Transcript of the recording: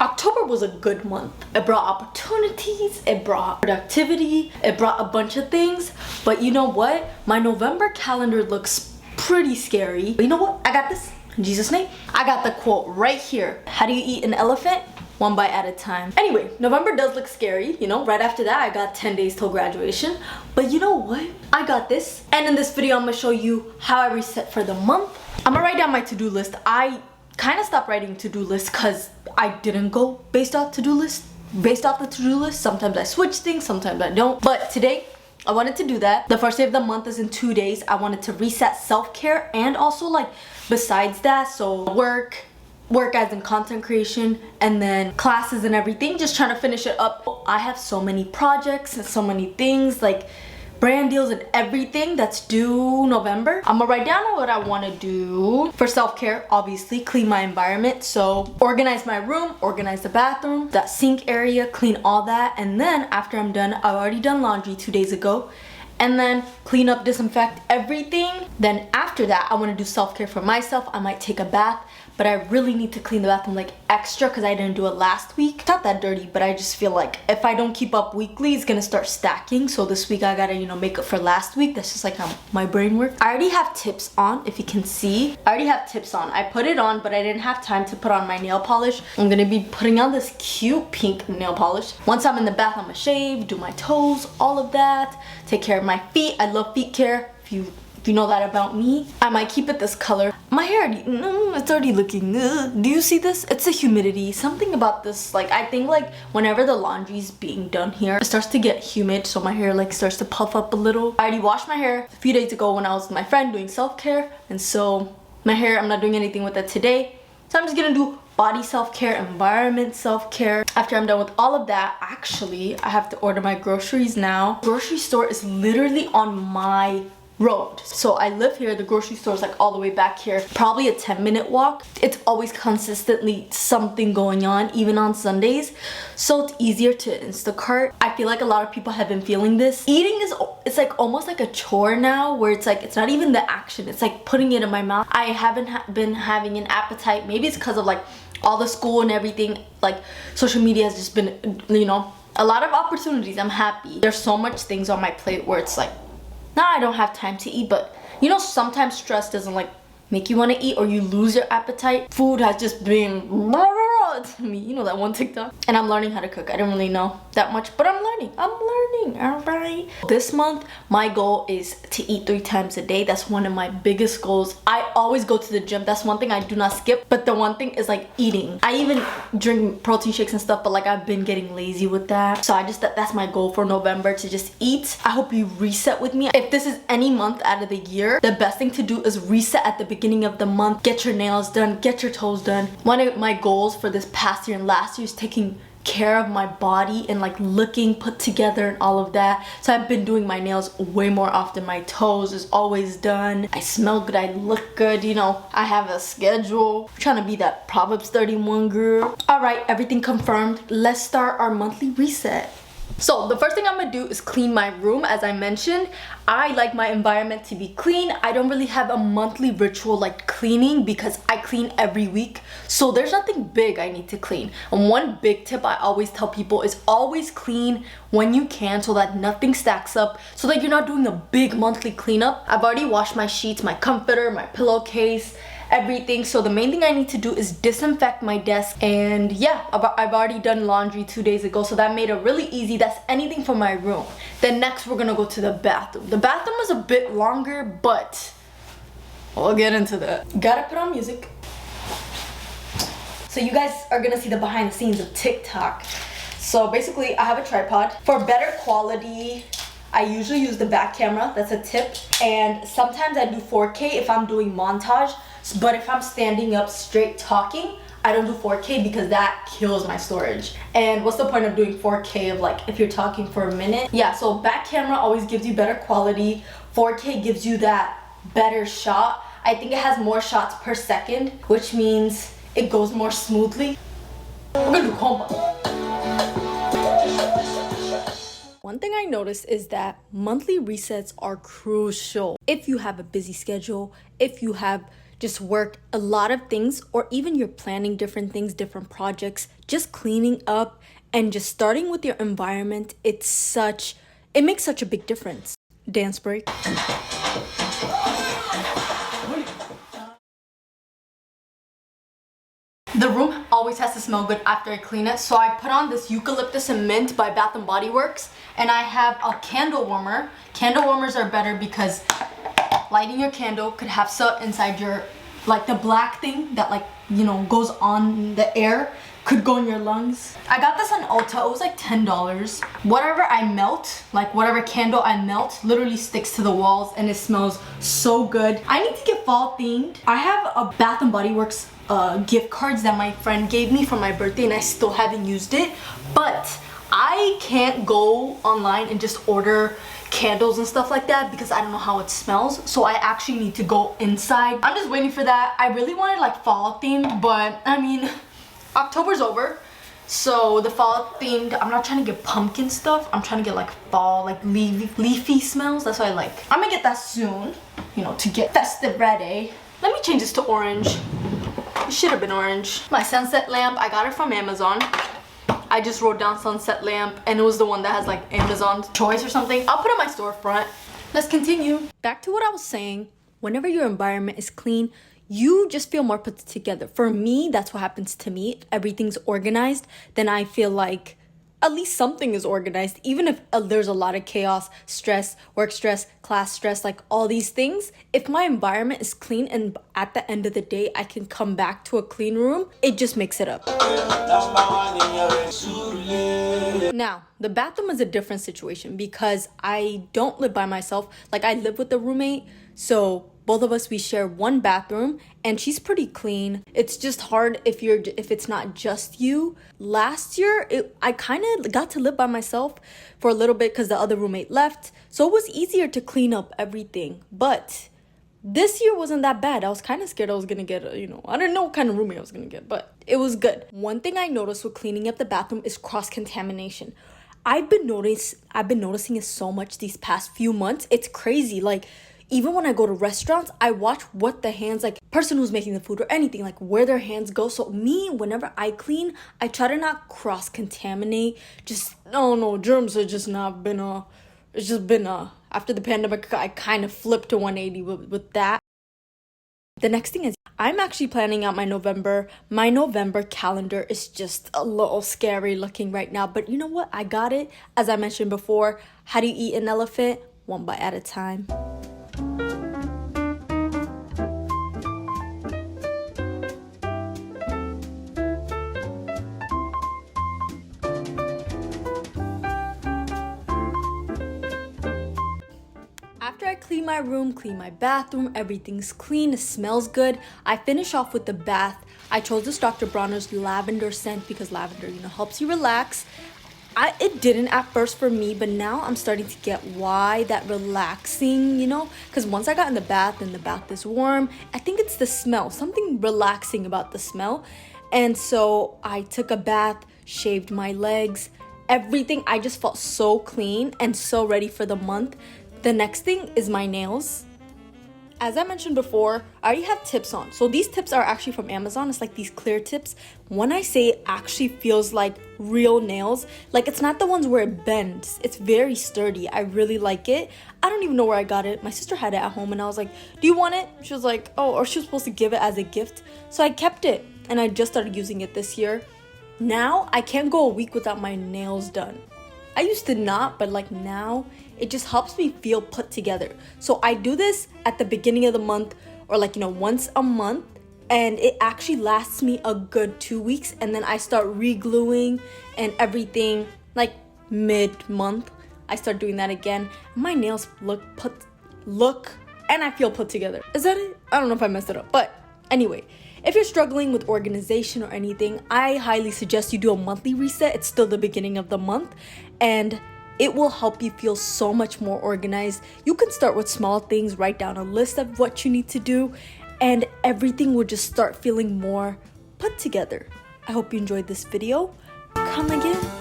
October was a good month. It brought opportunities, it brought productivity, it brought a bunch of things. But you know what? My November calendar looks pretty scary. But you know what? I got this. In Jesus' name. I got the quote right here. How do you eat an elephant? One bite at a time. Anyway, November does look scary, you know. Right after that, I got 10 days till graduation. But you know what? I got this. And in this video, I'm gonna show you how I reset for the month. I'm gonna write down my to-do list. I kind of stopped writing to-do lists because I didn't go based off the to-do list. Sometimes I switch things, sometimes I don't. But today, I wanted to do that. The first day of the month is in 2 days. I wanted to reset self-care and also like besides that, so work as in content creation, and then classes and everything, just trying to finish it up. I have so many projects and so many things like brand deals and everything that's due November. I'm gonna write down what I want to do for self-care. Obviously clean my environment, so organize my room, organize the bathroom, that sink area, clean all that. And then after I'm done, I've already done laundry 2 days ago, and then clean up, disinfect everything. Then after that, I want to do self-care for myself. I might take a bath, but I really need to clean the bathroom like extra because I didn't do it last week. It's not that dirty, but I just feel like if I don't keep up weekly, it's gonna start stacking. So this week I gotta, you know, make up for last week. That's just like how my brain works. I already have tips on, if you can see. I already have tips on. I put it on, but I didn't have time to put on my nail polish. I'm gonna be putting on this cute pink nail polish. Once I'm in the bath, I'm gonna shave, do my toes, all of that. Take care of my feet. I love feet care. If you know that about me. I might keep it this color. My hair, it's already looking, do you see this? It's the humidity. Something about this, like I think like whenever the laundry's being done here, it starts to get humid, so my hair like starts to puff up a little. I already washed my hair a few days ago when I was with my friend doing self-care, and so my hair, I'm not doing anything with it today. So I'm just gonna do body self-care, environment self-care. After I'm done with all of that, actually, I have to order my groceries now. Grocery store is literally on my road. So I live here, the grocery store is like all the way back here, probably a 10-minute walk. It's always consistently something going on, even on Sundays. So it's easier to Instacart. I feel like a lot of people have been feeling this. Eating it's like almost like a chore now, where it's like, it's not even the action, it's like putting it in my mouth. I haven't been having an appetite. Maybe it's because of like all the school and everything. Like social media has just been, you know, a lot of opportunities. I'm happy. There's so much things on my plate where it's like, now I don't have time to eat, but you know, sometimes stress doesn't like make you want to eat, or you lose your appetite. Food has just been to me, you know, that one TikTok. And I'm learning how to cook. I don't really know that much, but I'm learning, all right. This month, my goal is to eat 3 times a day. That's one of my biggest goals. I always go to the gym. That's one thing I do not skip, but the one thing is like eating. I even drink protein shakes and stuff, but like I've been getting lazy with that. So I just, that's my goal for November, to just eat. I hope you reset with me. If this is any month out of the year, the best thing to do is reset at the beginning of the month. Get your nails done, get your toes done. One of my goals for this past year and last year is taking care of my body and like looking put together and all of that. So I've been doing my nails way more often. My toes is always done. I smell good, I look good, you know. I have a schedule. I'm trying to be that Proverbs 31 girl. All right, everything confirmed. Let's start our monthly reset. So the first thing I'm gonna do is clean my room. As I mentioned, I like my environment to be clean. I don't really have a monthly ritual like cleaning because I clean every week. So there's nothing big I need to clean. And one big tip I always tell people is always clean when you can, so that nothing stacks up, so that you're not doing a big monthly cleanup. I've already washed my sheets, my comforter, my pillowcase, everything. So the main thing I need to do is disinfect my desk. And yeah, I've already done laundry 2 days ago, so that made it really easy. That's anything for my room. Then next we're gonna go to the bathroom. The bathroom is a bit longer, but we'll get into that. Gotta put on music. So you guys are gonna see the behind the scenes of TikTok. So basically I have a tripod. For better quality, I usually use the back camera. That's a tip. And sometimes I do 4K if I'm doing montage. But if I'm standing up straight talking, I don't do 4K because that kills my storage. And what's the point of doing 4K of like if you're talking for a minute? Yeah, so back camera always gives you better quality. 4K gives you that better shot. I think it has more shots per second, which means it goes more smoothly. We're gonna do combo. One thing I noticed is that monthly resets are crucial. If you have a busy schedule, if you have just work a lot of things, or even you're planning different things, different projects, just cleaning up and just starting with your environment, it makes such a big difference. Dance break. The room always has to smell good after I clean it, so I put on this eucalyptus and mint by Bath and Body Works, and I have a candle warmer. Candle warmers are better because lighting your candle could have soot inside your, like the black thing that like, you know, goes on the air, could go in your lungs. I got this on Ulta. It was like $10. Whatever I melt, like whatever candle I melt, literally sticks to the walls and it smells so good. I need to get fall themed. I have a Bath and Body Works gift cards that my friend gave me for my birthday and I still haven't used it, but I can't go online and just order candles and stuff like that because I don't know how it smells, so I actually need to go inside. I'm just waiting for that. I really wanted like fall themed, but I mean, October's over, so the fall themed, I'm not trying to get pumpkin stuff, I'm trying to get like fall, like leafy smells. That's what I like. I'm gonna get that soon, you know, to get festive ready. Let me change this to orange. It should have been orange. My sunset lamp, I got it from Amazon. I just wrote down sunset lamp and it was the one that has like Amazon choice or something. I'll put it in my storefront. Let's continue. Back to what I was saying. Whenever your environment is clean, you just feel more put together. For me, that's what happens to me. If everything's organized, then I feel like at least something is organized. Even if there's a lot of chaos, stress, work stress, class stress, like all these things, if my environment is clean and at the end of the day I can come back to a clean room, it just makes it up. Now, the bathroom is a different situation because I don't live by myself. Like, I live with a roommate, so both of us, we share one bathroom and she's pretty clean. It's just hard if it's not just you. Last year, I kind of got to live by myself for a little bit because the other roommate left. So it was easier to clean up everything. But this year wasn't that bad. I was kind of scared I was going to get, I didn't know what kind of roommate I was going to get, but it was good. One thing I noticed with cleaning up the bathroom is cross-contamination. I've been noticing it so much these past few months. It's crazy. Like, even when I go to restaurants, I watch what the hands, like person who's making the food or anything, like where their hands go. So me, whenever I clean, I try to not cross-contaminate. Germs have just not been after the pandemic, I kind of flipped to 180 with that. The next thing is, I'm actually planning out my November. My November calendar is just a little scary looking right now. But you know what? I got it. As I mentioned before, how do you eat an elephant? One bite at a time. After I clean my room, clean my bathroom, everything's clean, it smells good. I finish off with the bath. I chose this Dr. Bronner's lavender scent because lavender, helps you relax. It didn't at first for me, but now I'm starting to get why that relaxing, because once I got in the bath and the bath is warm, I think it's the smell, something relaxing about the smell. And so I took a bath, shaved my legs, everything. I just felt so clean and so ready for the month. The next thing is my nails. As I mentioned before, I already have tips on. So these tips are actually from Amazon. It's like these clear tips. When I say it actually feels like real nails, like it's not the ones where it bends. It's very sturdy. I really like it. I don't even know where I got it. My sister had it at home and I was like, do you want it? She was like, oh, or she was supposed to give it as a gift. So I kept it and I just started using it this year. Now I can't go a week without my nails done. I used to not, but like now, it just helps me feel put together. So I do this at the beginning of the month or once a month, and it actually lasts me a good 2 weeks, and then I start re-gluing and everything like mid-month. I start doing that again. My nails look and I feel put together. Is that it? I don't know if I messed it up, but anyway, if you're struggling with organization or anything, I highly suggest you do a monthly reset. It's still the beginning of the month, and it will help you feel so much more organized. You can start with small things, write down a list of what you need to do, and everything will just start feeling more put together. I hope you enjoyed this video. Come again.